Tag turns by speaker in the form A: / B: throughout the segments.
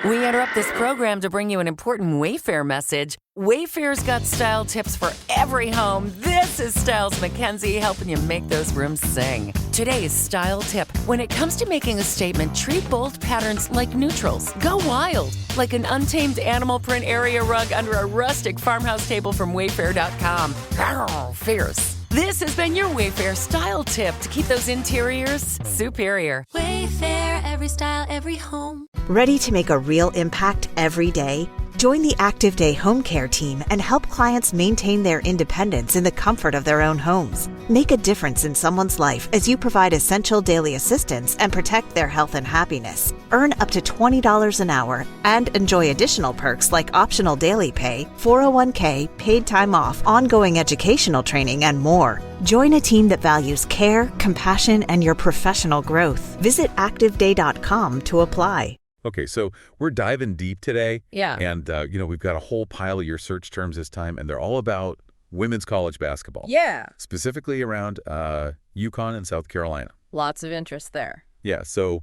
A: We interrupt this program to bring you an important Wayfair message. Wayfair's got style tips for every home. This is Styles McKenzie helping you make those rooms sing. Today's style tip. When it comes to making a statement, treat bold patterns like neutrals. Go wild, like an untamed animal print area rug under a rustic farmhouse table from Wayfair.com. Arr, fierce. This has been your Wayfair style tip to keep those interiors superior.
B: Wayfair, every style, every home.
C: Ready to make a real impact every day? Join the Active Day Home Care team and help clients maintain their independence in the comfort of their own homes. Make a difference in someone's life as you provide essential daily assistance and protect their health and happiness. Earn up to $20 an hour and enjoy additional perks like optional daily pay, 401k, paid time off, ongoing educational training, and more. Join a team that values care, compassion, and your professional growth. Visit activeday.com to apply.
D: Okay, so we're diving deep today.
E: Yeah.
D: And, we've got a whole pile of your search terms this time, and they're all about women's college basketball.
E: Yeah.
D: Specifically around UConn and South Carolina.
E: Lots of interest there.
D: Yeah, so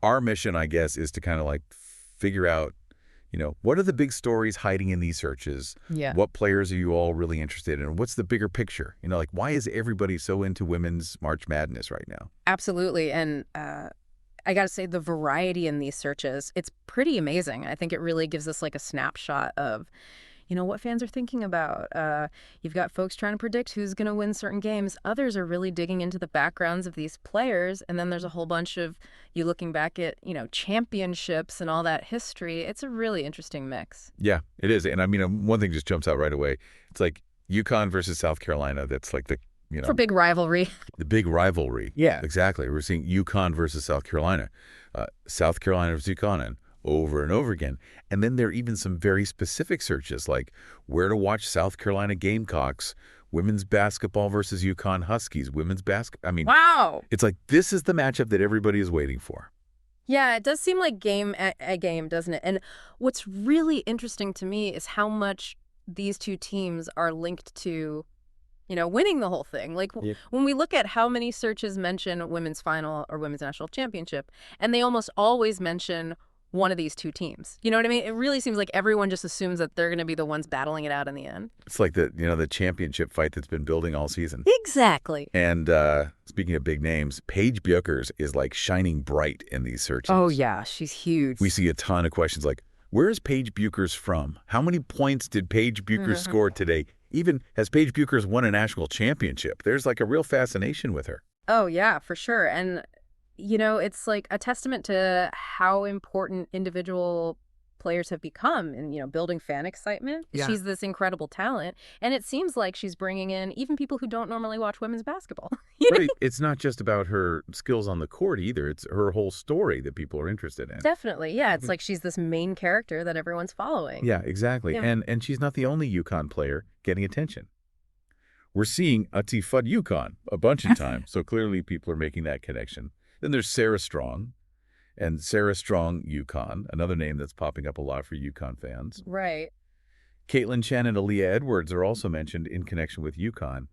D: our mission, I guess, is to kind of figure out, what are the big stories hiding in these searches?
E: Yeah.
D: What players are you all really interested in? What's the bigger picture? Why is everybody so into women's March Madness right now?
E: Absolutely. And I got to say, the variety in these searches, it's pretty amazing. I think it really gives us a snapshot of, what fans are thinking about. You've got folks trying to predict who's going to win certain games. Others are really digging into the backgrounds of these players. And then there's a whole bunch of you looking back at, championships and all that history. It's a really interesting mix.
D: Yeah, it is. And one thing just jumps out right away. It's UConn versus South Carolina. That's
E: For big rivalry.
D: The big rivalry.
F: Yeah.
D: Exactly. We're seeing UConn versus South Carolina. South Carolina versus UConn over and over again. And then there are even some very specific searches like where to watch South Carolina Gamecocks, women's basketball versus UConn Huskies, women's basketball.
E: Wow.
D: It's this is the matchup that everybody is waiting for.
E: Yeah, it does seem like game a game, doesn't it? And what's really interesting to me is how much these two teams are linked to winning the whole thing. When we look at how many searches mention women's final or women's national championship, and they almost always mention one of these two teams. You know what I mean? It really seems like everyone just assumes that they're going to be the ones battling it out in the end.
D: It's like the championship fight that's been building all season.
E: Exactly.
D: And speaking of big names, Paige Bueckers is shining bright in these searches.
E: Oh, yeah. She's huge.
D: We see a ton of questions like, where is Paige Bueckers from? How many points did Paige Bueckers score today? Even has Paige Bueckers won a national championship? There's a real fascination with her.
E: Oh, yeah, for sure. And, it's a testament to how important individual players have become in, building fan excitement.
F: Yeah.
E: She's this incredible talent. And it seems like she's bringing in even people who don't normally watch women's basketball.
D: Right. It's not just about her skills on the court either. It's her whole story that people are interested in.
E: Definitely. Yeah. It's she's this main character that everyone's following.
D: Yeah, exactly.
E: Yeah.
D: And she's not the only UConn player getting attention. We're seeing Ati Fudd UConn a bunch of times. So clearly people are making that connection. Then there's Sarah Strong. And Sarah Strong UConn, another name that's popping up a lot for UConn fans.
E: Right.
D: Caitlin Chen and Aaliyah Edwards are also mentioned in connection with UConn.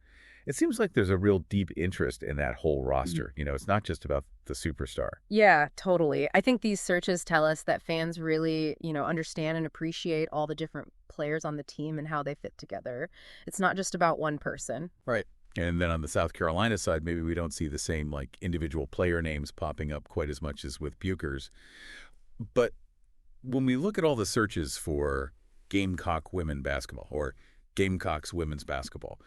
D: It seems like there's a real deep interest in that whole roster. It's not just about the superstar.
E: Yeah, totally. I think these searches tell us that fans really, understand and appreciate all the different players on the team and how they fit together. It's not just about one person.
F: Right.
D: And then on the South Carolina side, maybe we don't see the same individual player names popping up quite as much as with Bueckers. But when we look at all the searches for Gamecock women basketball or Gamecocks women's basketball,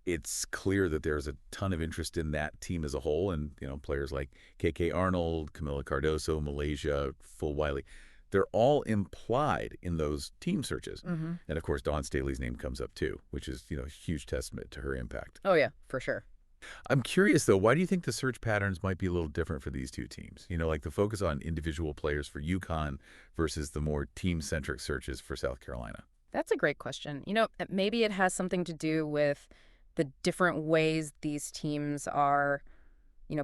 D: it's clear that there's a ton of interest in that team as a whole. And, players like KK Arnold, Camila Cardoso, Malaysia, Full Wiley, they're all implied in those team searches.
E: Mm-hmm.
D: And, of course, Dawn Staley's name comes up, too, which is, a huge testament to her impact.
E: Oh, yeah, for sure.
D: I'm curious, though, why do you think the search patterns might be a little different for these two teams? The focus on individual players for UConn versus the more team-centric searches for South Carolina.
E: That's a great question. Maybe it has something to do with the different ways these teams are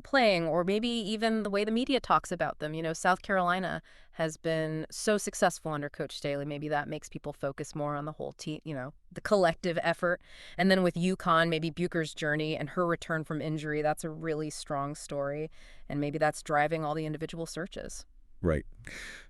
E: playing, or maybe even the way the media talks about them. South Carolina has been so successful under Coach Staley. Maybe that makes people focus more on the whole team, the collective effort. And then with UConn, maybe Bueckers' journey and her return from injury, that's a really strong story. And maybe that's driving all the individual searches.
D: Right.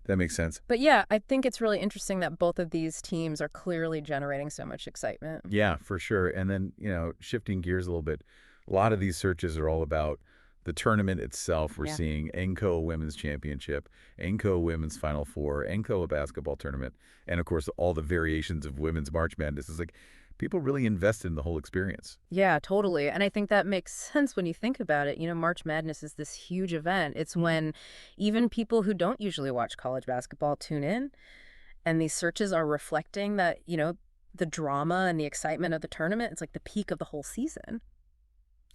D: That makes sense.
E: But yeah, I think it's really interesting that both of these teams are clearly generating so much excitement.
D: Yeah, for sure. And then, shifting gears a little bit, a lot of these searches are all about the tournament itself. We're seeing NCAA Women's Championship, NCAA Women's Final Four, NCAA basketball tournament, and of course, all the variations of Women's March Madness. It's like people really invested in the whole experience.
E: Yeah, totally. And I think that makes sense when you think about it. March Madness is this huge event. It's when even people who don't usually watch college basketball tune in. And these searches are reflecting that, the drama and the excitement of the tournament. It's like the peak of the whole season.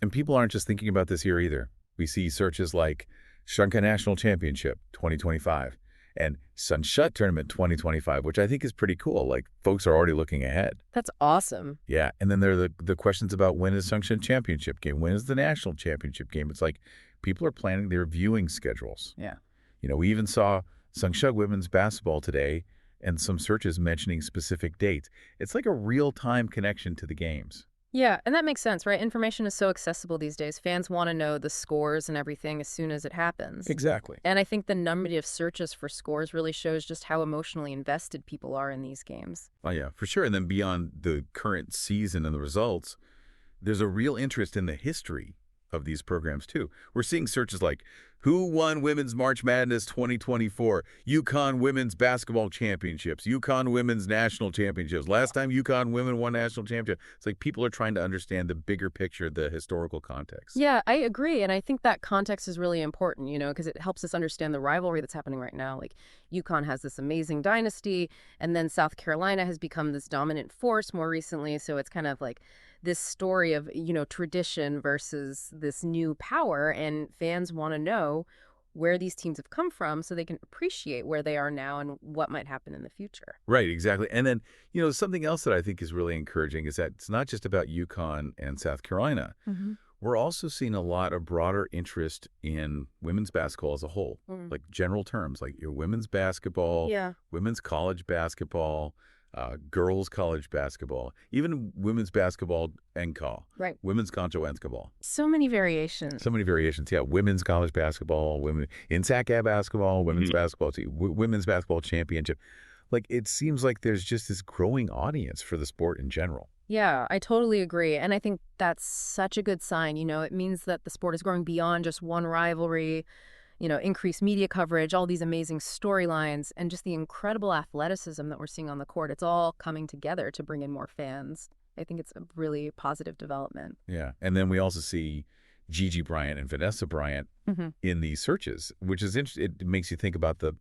D: And people aren't just thinking about this here either. We see searches like Shunka National Championship 2025 and Sunshut Tournament 2025, which I think is pretty cool. Like, folks are already looking ahead.
E: That's awesome.
D: Yeah, and then there are the questions about when is Sunshut Championship game? When is the National Championship game? It's like people are planning their viewing schedules.
E: Yeah.
D: We even saw Sunshut Women's Basketball today and some searches mentioning specific dates. It's like a real-time connection to the games.
E: Yeah, and that makes sense, right? Information is so accessible these days. Fans want to know the scores and everything as soon as it happens.
D: Exactly.
E: And I think the number of searches for scores really shows just how emotionally invested people are in these games.
D: Oh, yeah, for sure. And then beyond the current season and the results, there's a real interest in the history of these programs, too. We're seeing searches like, who won Women's March Madness 2024? UConn Women's Basketball Championships, UConn Women's National Championships. Last time UConn Women won National Championship. It's like people are trying to understand the bigger picture, the historical context.
E: Yeah, I agree. And I think that context is really important, because it helps us understand the rivalry that's happening right now. Like, UConn has this amazing dynasty, and then South Carolina has become this dominant force more recently. So it's kind of like this story of, tradition versus this new power, and fans want to know where these teams have come from so they can appreciate where they are now and what might happen in the future.
D: Right, exactly. And then, something else that I think is really encouraging is that it's not just about UConn and South Carolina.
E: Mm-hmm.
D: We're also seeing a lot of broader interest in women's basketball as a whole, like general terms, like your women's basketball, women's college basketball, girls college basketball, even women's basketball NCAA,
E: right?
D: Women's Concho basketball.
E: So many variations.
D: So many variations. Yeah, women's college basketball, women NCAA basketball, women's basketball team, women's basketball championship. Like, it seems like there's just this growing audience for the sport in general.
E: Yeah, I totally agree. And I think that's such a good sign. It means that the sport is growing beyond just one rivalry, increased media coverage, all these amazing storylines, and just the incredible athleticism that we're seeing on the court. It's all coming together to bring in more fans. I think it's a really positive development.
D: Yeah. And then we also see Gigi Bryant and Vanessa Bryant in these searches, which is interesting. It makes you think about the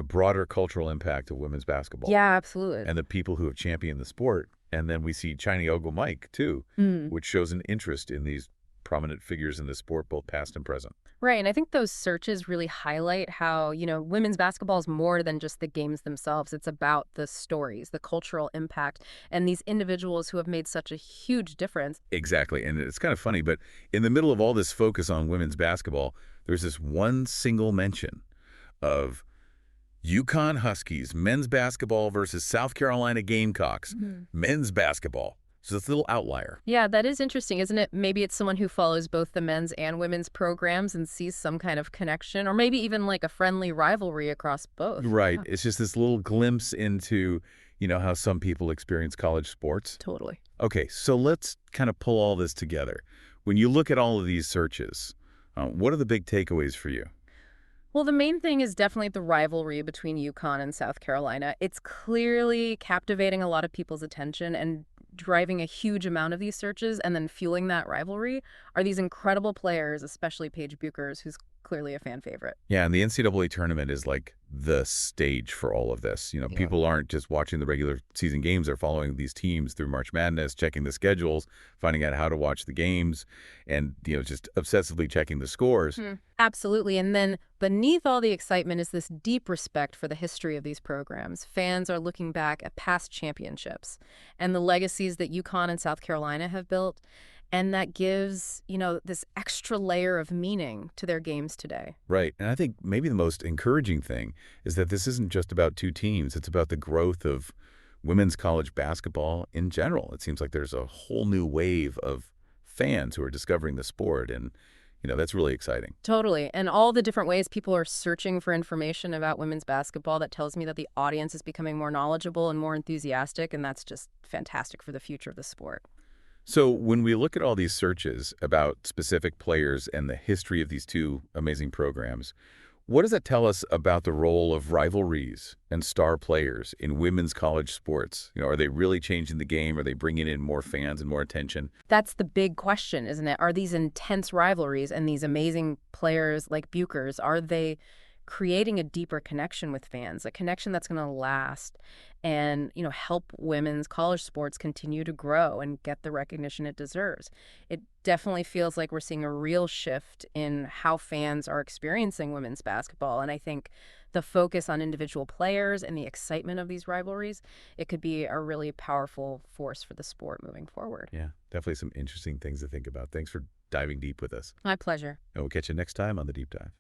D: broader cultural impact of women's basketball.
E: Yeah, absolutely.
D: And the people who have championed the sport. And then we see China Ogo Mike, too, which shows an interest in these prominent figures in the sport, both past and present.
E: Right. And I think those searches really highlight how, women's basketball is more than just the games themselves. It's about the stories, the cultural impact, and these individuals who have made such a huge difference.
D: Exactly. And it's kind of funny, but in the middle of all this focus on women's basketball, there's this one single mention of UConn Huskies men's basketball versus South Carolina Gamecocks men's basketball. So it's a little outlier.
E: Yeah, that is interesting, isn't it? Maybe it's someone who follows both the men's and women's programs and sees some kind of connection, or maybe even like a friendly rivalry across both.
D: Right.
E: Yeah.
D: It's just this little glimpse into, how some people experience college sports.
E: Totally.
D: Okay, so let's kind of pull all this together. When you look at all of these searches, what are the big takeaways for you?
E: Well, the main thing is definitely the rivalry between UConn and South Carolina. It's clearly captivating a lot of people's attention and driving a huge amount of these searches, and then fueling that rivalry are these incredible players, especially Paige Bueckers, who's clearly a fan favorite.
D: Yeah, and the NCAA tournament is like the stage for all of this. People aren't just watching the regular season games. They're following these teams through March Madness, checking the schedules, finding out how to watch the games, and, just obsessively checking the scores.
E: Absolutely. And then beneath all the excitement is this deep respect for the history of these programs. Fans are looking back at past championships and the legacies that UConn and South Carolina have built. And that gives, this extra layer of meaning to their games today.
D: Right. And I think maybe the most encouraging thing is that this isn't just about two teams. It's about the growth of women's college basketball in general. It seems like there's a whole new wave of fans who are discovering the sport. And, That's really exciting.
E: Totally. And all the different ways people are searching for information about women's basketball, that tells me that the audience is becoming more knowledgeable and more enthusiastic, and that's just fantastic for the future of the sport.
D: So when we look at all these searches about specific players and the history of these two amazing programs, what does that tell us about the role of rivalries and star players in women's college sports? Are they really changing the game? Are they bringing in more fans and more attention?
E: That's the big question, isn't it? Are these intense rivalries and these amazing players like Buchers, are they creating a deeper connection with fans, a connection that's going to last and, help women's college sports continue to grow and get the recognition it deserves? It definitely feels like we're seeing a real shift in how fans are experiencing women's basketball. And I think the focus on individual players and the excitement of these rivalries, it could be a really powerful force for the sport moving forward.
D: Yeah, definitely some interesting things to think about. Thanks for diving deep with us.
E: My pleasure.
D: And we'll catch you next time on The Deep Dive.